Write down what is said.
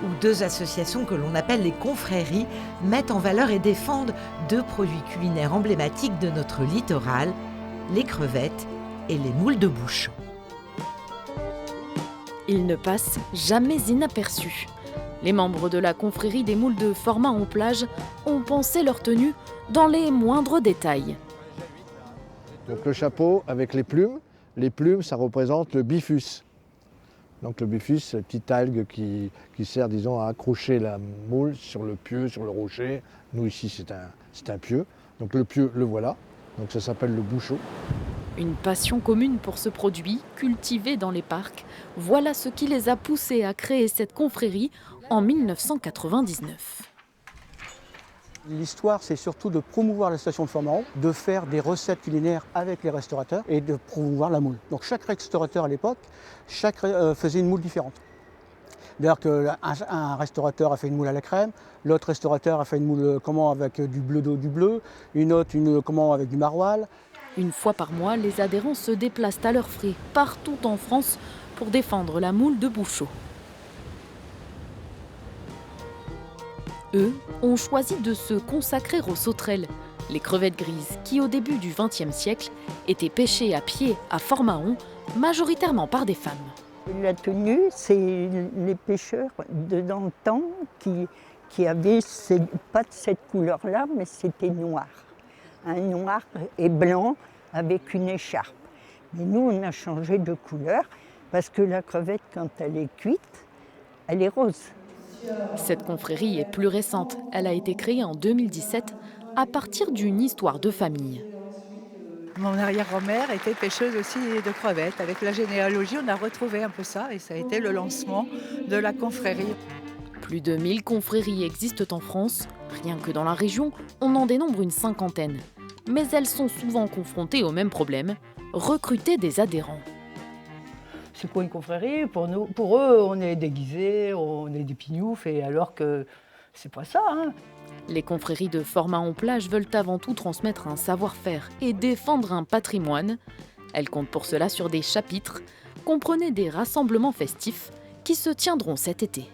où deux associations que l'on appelle les confréries mettent en valeur et défendent deux produits culinaires emblématiques de notre littoral, les crevettes et les moules de bouchon. Ils ne passent jamais inaperçus. Les membres de la confrérie des moules de Format-en-Plage ont pensé leur tenue dans les moindres détails. Donc le chapeau avec les plumes ça représente le bifus. Donc le bifus, c'est la petite algue qui sert, disons, à accrocher la moule sur le pieu, sur le rocher. Nous ici c'est un pieu, donc le pieu le voilà, donc ça s'appelle le bouchon. Une passion commune pour ce produit, cultivé dans les parcs, voilà ce qui les a poussés à créer cette confrérie en 1999. L'histoire, c'est surtout de promouvoir la station de Formaron, de faire des recettes culinaires avec les restaurateurs et de promouvoir la moule. Donc chaque restaurateur à l'époque, faisait une moule différente. D'ailleurs qu'un restaurateur a fait une moule à la crème, l'autre restaurateur a fait une moule avec du bleu d'eau du bleu, une autre avec du maroilles. Une fois par mois, les adhérents se déplacent à leurs frais partout en France pour défendre la moule de Bouchot. Eux ont choisi de se consacrer aux sauterelles, les crevettes grises qui, au début du XXe siècle, étaient pêchées à pied à Fort-Mahon, majoritairement par des femmes. La tenue, c'est les pêcheurs d'antan qui avaient pas de cette couleur-là, mais c'était noir. Un noir et blanc avec une écharpe. Mais nous, on a changé de couleur parce que la crevette, quand elle est cuite, elle est rose. Cette confrérie est plus récente. Elle a été créée en 2017 à partir d'une histoire de famille. Mon arrière-grand-mère était pêcheuse aussi de crevettes. Avec la généalogie, on a retrouvé un peu ça et ça a été le lancement de la confrérie. Plus de 1000 confréries existent en France. Rien que dans la région, on en dénombre une cinquantaine. Mais elles sont souvent confrontées au même problème, recruter des adhérents. C'est quoi une confrérie? Pour eux, on est déguisés, on est des pignoufs, et alors que c'est pas ça. Les confréries de Format-en-Plage veulent avant tout transmettre un savoir-faire et défendre un patrimoine. Elles comptent pour cela sur des chapitres, comprenez des rassemblements festifs qui se tiendront cet été.